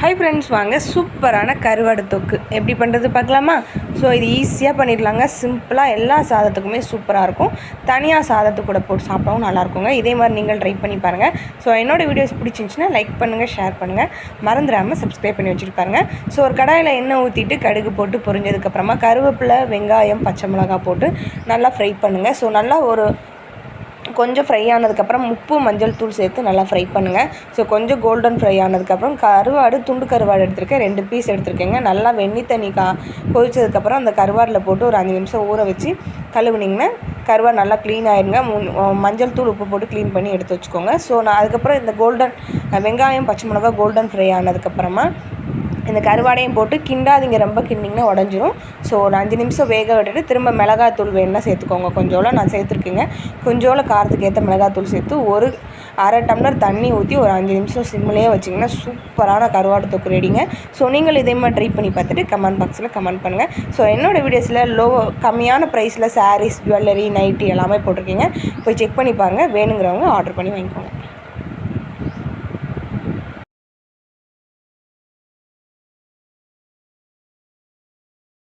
Hi friends, வாங்க சூப்பரான கருவாடு தொக்கு எப்படி பண்ணுறது பார்க்கலாமா? ஸோ இது ஈஸியாக பண்ணிடலாங்க. சிம்பிளாக எல்லா சாதத்துக்குமே சூப்பராக இருக்கும். தனியாக சாதத்துக்கு கூட போட்டு சாப்பிடவும் நல்லாயிருக்குங்க. இதே மாதிரி நீங்கள் ட்ரை பண்ணி பாருங்கள். ஸோ என்னோடய வீடியோஸ் பிடிச்சிருந்துச்சின்னா லைக் பண்ணுங்கள், ஷேர் பண்ணுங்கள், மறந்துடாமல் சப்ஸ்கிரைப் பண்ணி வச்சுருப்பாருங்க. ஸோ ஒரு கடாயில் எண்ணெய் ஊற்றிட்டு கடுகு போட்டு பொரிஞ்சதுக்கப்புறமா கருவேப்பிலை, வெங்காயம், பச்சை மிளகா போட்டு நல்லா ஃப்ரை பண்ணுங்கள். ஸோ நல்லா கொஞ்சம் ஃப்ரை ஆனதுக்கப்புறம் உப்பு, மஞ்சள் தூள் சேர்த்து நல்லா ஃப்ரை பண்ணுங்கள். ஸோ கொஞ்சம் கோல்டன் ஃப்ரை ஆனதுக்கப்புறம் கருவாடு, துண்டு கருவாடு எடுத்துருக்கேன், 2 பீஸ் எடுத்துருக்கேங்க. நல்லா வெந்நீர் தண்ணி கொதிச்சதுக்கப்புறம் அந்த கருவாடில் போட்டு ஒரு 5 நிமிஷம் ஊற வச்சு கழுவுனிங்கன்னா கருவாடு நல்லா க்ளீன் ஆகிடுங்க. மஞ்சள் தூள், உப்பு போட்டு க்ளீன் பண்ணி எடுத்து வச்சுக்கோங்க. ஸோ நான் அதுக்கப்புறம் இந்த வெங்காயம், பச்சை மிளகா கோல்டன் ஃப்ரை ஆனதுக்கப்புறமா இந்த கருவாடையும் போட்டு கிண்டாதீங்க, ரொம்ப கிண்டிங்கன்னா உடஞ்சிரும். ஸோ ஒரு 5 நிமிஷம் வேக விட்டுட்டு திரும்ப மிளகாத்தூள் வேணுன்னா சேர்த்துக்கோங்க. கொஞ்சோள நான் சேர்த்துருக்கேங்க. கொஞ்சோள காரத்துக்கு ஏற்ற மிளகாத்தூள் சேர்த்து ஒரு அரை டம்ளர் தண்ணி ஊற்றி ஒரு 5 நிமிஷம் சிம்மிலேயே வச்சிங்கன்னா சூப்பரான கருவாடு தொக்கு ரெடிங்க. ஸோ நீங்கள் இதே மாதிரி ட்ரை பண்ணி பார்த்துட்டு கமெண்ட் பாக்ஸில் கமெண்ட் பண்ணுங்கள். ஸோ என்னோடய வீடியோஸில் கம்மியான ப்ரைஸில் சாரீஸ், ஜுவல்லரி, நைட்டி எல்லாமே போட்டிருக்கீங்க. போய் செக் பண்ணி பாருங்கள். வேணுங்கிறவங்க ஆர்டர் பண்ணி வாங்கிக்கோங்க.